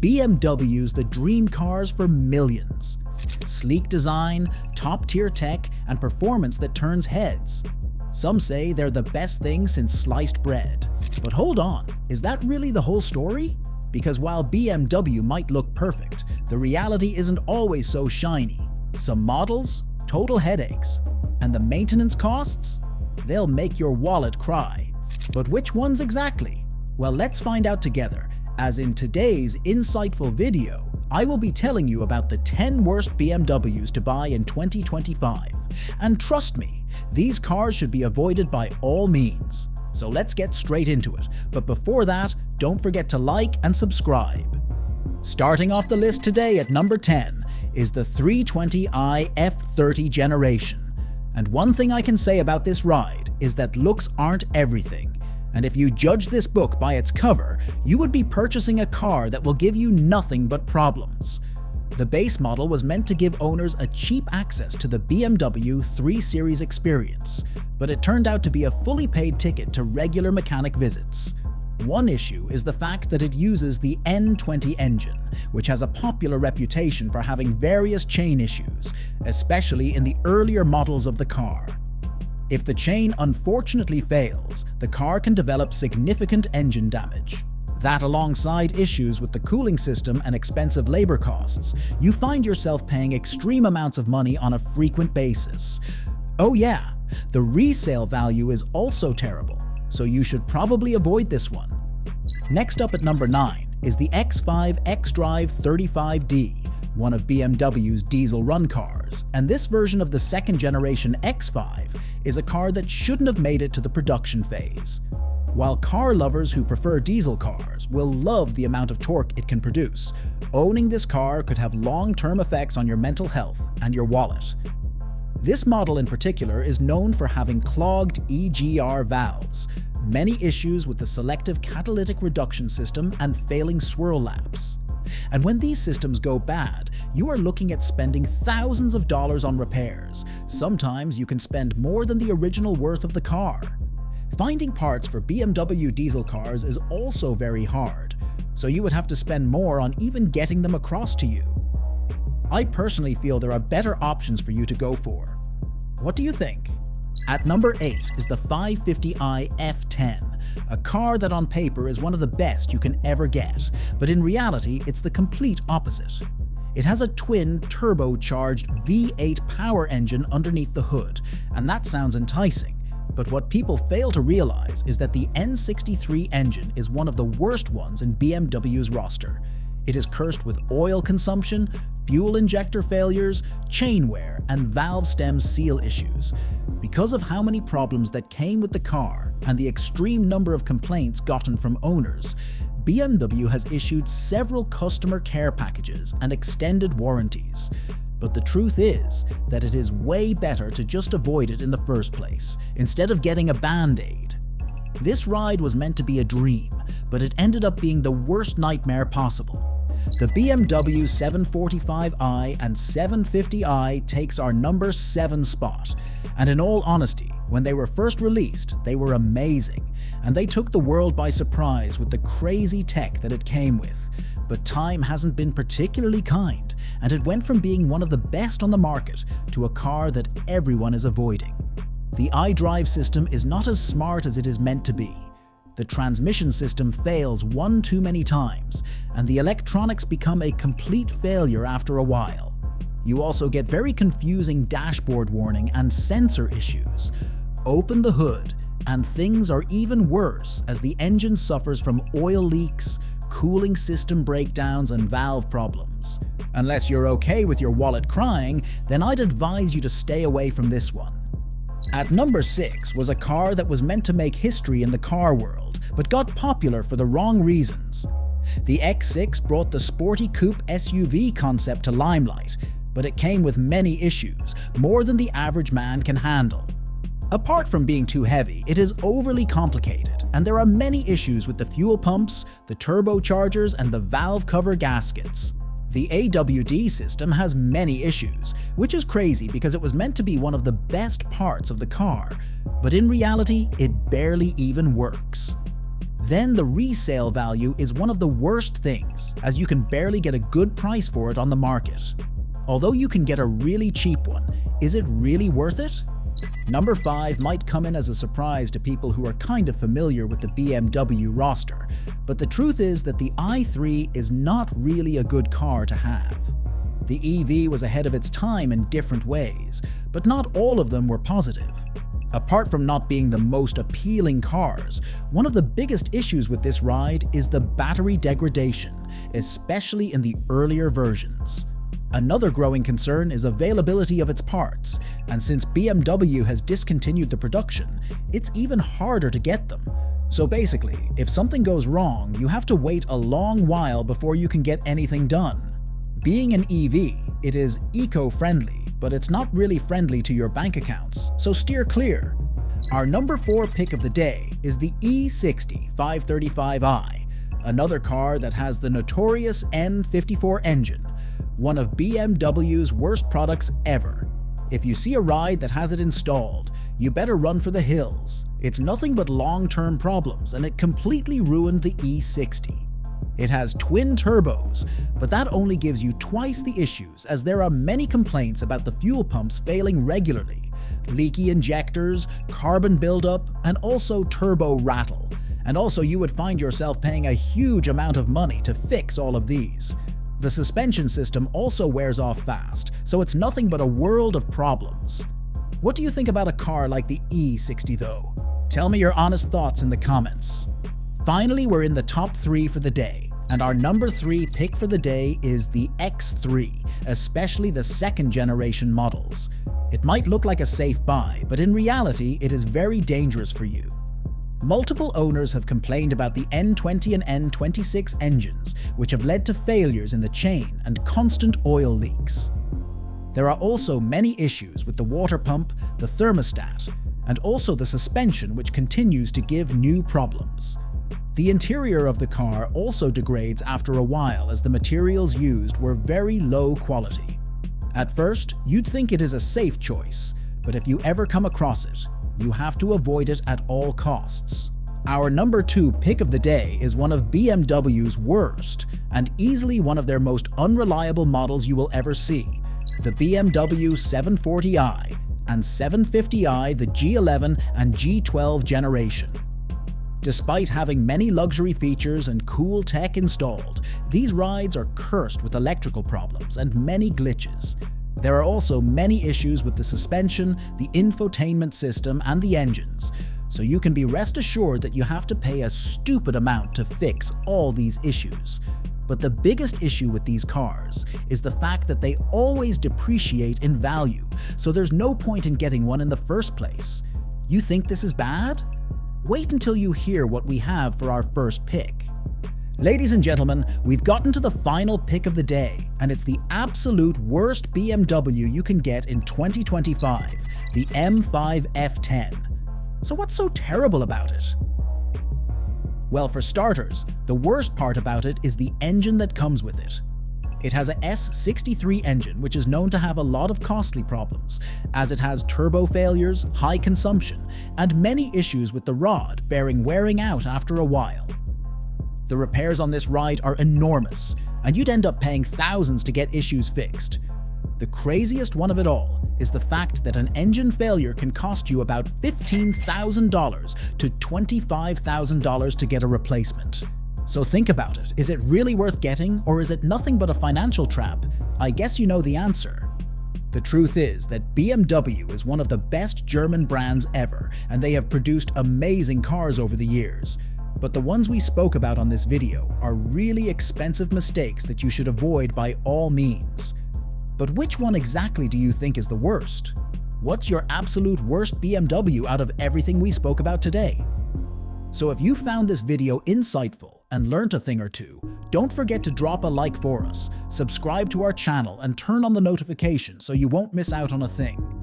BMWs, the dream cars for millions. Sleek design, top-tier tech, and performance that turns heads. Some say they're the best thing since sliced bread. But hold on, is that really the whole story? Because while BMW might look perfect, the reality isn't always so shiny. Some models, total headaches. And the maintenance costs? They'll make your wallet cry. But which ones exactly? Well, let's find out together, as in today's insightful video, I will be telling you about the 10 worst BMWs to buy in 2025. And trust me, these cars should be avoided by all means. So let's get straight into it. But before that, don't forget to like and subscribe. Starting off the list today at number 10 is the 320i F30 generation. And one thing I can say about this ride is that looks aren't everything. And if you judge this book by its cover, you would be purchasing a car that will give you nothing but problems. The base model was meant to give owners a cheap access to the BMW 3 Series experience, but it turned out to be a fully paid ticket to regular mechanic visits. One issue is the fact that it uses the N20 engine, which has a popular reputation for having various chain issues, especially in the earlier models of the car. If the chain unfortunately fails, the car can develop significant engine damage. That, alongside issues with the cooling system and expensive labor costs, you find yourself paying extreme amounts of money on a frequent basis. Oh yeah, the resale value is also terrible, so you should probably avoid this one. Next up at number 9 is the X5 xDrive 35D, one of BMW's diesel run cars, and this version of the second generation X5 is a car that shouldn't have made it to the production phase. While car lovers who prefer diesel cars will love the amount of torque it can produce, owning this car could have long-term effects on your mental health and your wallet. This model in particular is known for having clogged EGR valves, many issues with the selective catalytic reduction system, and failing swirl laps. And when these systems go bad, you are looking at spending thousands of dollars on repairs. Sometimes you can spend more than the original worth of the car. Finding parts for BMW diesel cars is also very hard, so you would have to spend more on even getting them across to you. I personally feel there are better options for you to go for. What do you think? At number 8 is the 550i F10. A car that on paper is one of the best you can ever get, but in reality it's the complete opposite. It has a twin turbocharged V8 power engine underneath the hood, and that sounds enticing. But what people fail to realize is that the N63 engine is one of the worst ones in BMW's roster. It is cursed with oil consumption, fuel injector failures, chain wear, and valve stem seal issues. Because of how many problems that came with the car and the extreme number of complaints gotten from owners, BMW has issued several customer care packages and extended warranties. But the truth is that it is way better to just avoid it in the first place, instead of getting a band-aid. This ride was meant to be a dream, but it ended up being the worst nightmare possible. The BMW 745i and 750i takes our number 7 spot, and in all honesty, when they were first released, they were amazing, and they took the world by surprise with the crazy tech that it came with. But time hasn't been particularly kind, and it went from being one of the best on the market to a car that everyone is avoiding. The iDrive system is not as smart as it is meant to be. The transmission system fails one too many times, and the electronics become a complete failure after a while. You also get very confusing dashboard warning and sensor issues. Open the hood, and things are even worse as the engine suffers from oil leaks, cooling system breakdowns, and valve problems. Unless you're okay with your wallet crying, then I'd advise you to stay away from this one. At number 6 was a car that was meant to make history in the car world, but got popular for the wrong reasons. The X6 brought the sporty coupe SUV concept to limelight, but it came with many issues, more than the average man can handle. Apart from being too heavy, it is overly complicated, and there are many issues with the fuel pumps, the turbochargers, and the valve cover gaskets. The AWD system has many issues, which is crazy because it was meant to be one of the best parts of the car, but in reality, it barely even works. then the resale value is one of the worst things, as you can barely get a good price for it on the market. Although you can get a really cheap one, is it really worth it? Number 5 might come in as a surprise to people who are kind of familiar with the BMW roster, but the truth is that the i3 is not really a good car to have. The EV was ahead of its time in different ways, but not all of them were positive. Apart from not being the most appealing cars, one of the biggest issues with this ride is the battery degradation, especially in the earlier versions. Another growing concern is availability of its parts, and since BMW has discontinued the production, it's even harder to get them. So basically, if something goes wrong, you have to wait a long while before you can get anything done. Being an EV, it is eco-friendly, but it's not really friendly to your bank accounts, so steer clear. Our number 4 pick of the day is the E60 535i, another car that has the notorious N54 engine, one of BMW's worst products ever. If you see a ride that has it installed, you better run for the hills. It's nothing but long-term problems, and it completely ruined the E60. It has twin turbos, but that only gives you twice the issues, as there are many complaints about the fuel pumps failing regularly, leaky injectors, carbon buildup, and also turbo rattle. And also you would find yourself paying a huge amount of money to fix all of these. The suspension system also wears off fast, so it's nothing but a world of problems. What do you think about a car like the E60 though? Tell me your honest thoughts in the comments. Finally, we're in the top 3 for the day, and our number 3 pick for the day is the X3, especially the second generation models. It might look like a safe buy, but in reality, it is very dangerous for you. Multiple owners have complained about the N20 and N26 engines, which have led to failures in the chain and constant oil leaks. There are also many issues with the water pump, the thermostat, and also the suspension, which continues to give new problems. The interior of the car also degrades after a while, as the materials used were very low quality. At first, you'd think it is a safe choice, but if you ever come across it, you have to avoid it at all costs. Our number 2 pick of the day is one of BMW's worst, and easily one of their most unreliable models you will ever see, the BMW 740i and 750i, the G11 and G12 generation. Despite having many luxury features and cool tech installed, these rides are cursed with electrical problems and many glitches. There are also many issues with the suspension, the infotainment system, and the engines, so you can be rest assured that you have to pay a stupid amount to fix all these issues. But the biggest issue with these cars is the fact that they always depreciate in value, so there's no point in getting one in the first place. You think this is bad? Wait until you hear what we have for our first pick. Ladies and gentlemen, we've gotten to the final pick of the day, and it's the absolute worst BMW you can get in 2025, the M5 F10. So what's so terrible about it? Well, for starters, the worst part about it is the engine that comes with it. It has a S63 engine, which is known to have a lot of costly problems, as it has turbo failures, high consumption, and many issues with the rod wearing out after a while. The repairs on this ride are enormous, and you'd end up paying thousands to get issues fixed. The craziest one of it all is the fact that an engine failure can cost you about $15,000 to $25,000 to get a replacement. So think about it. Is it really worth getting, or is it nothing but a financial trap? I guess you know the answer. The truth is that BMW is one of the best German brands ever, and they have produced amazing cars over the years. But the ones we spoke about on this video are really expensive mistakes that you should avoid by all means. But which one exactly do you think is the worst? What's your absolute worst BMW out of everything we spoke about today? So if you found this video insightful and learned a thing or two, don't forget to drop a like for us, subscribe to our channel, and turn on the notifications so you won't miss out on a thing.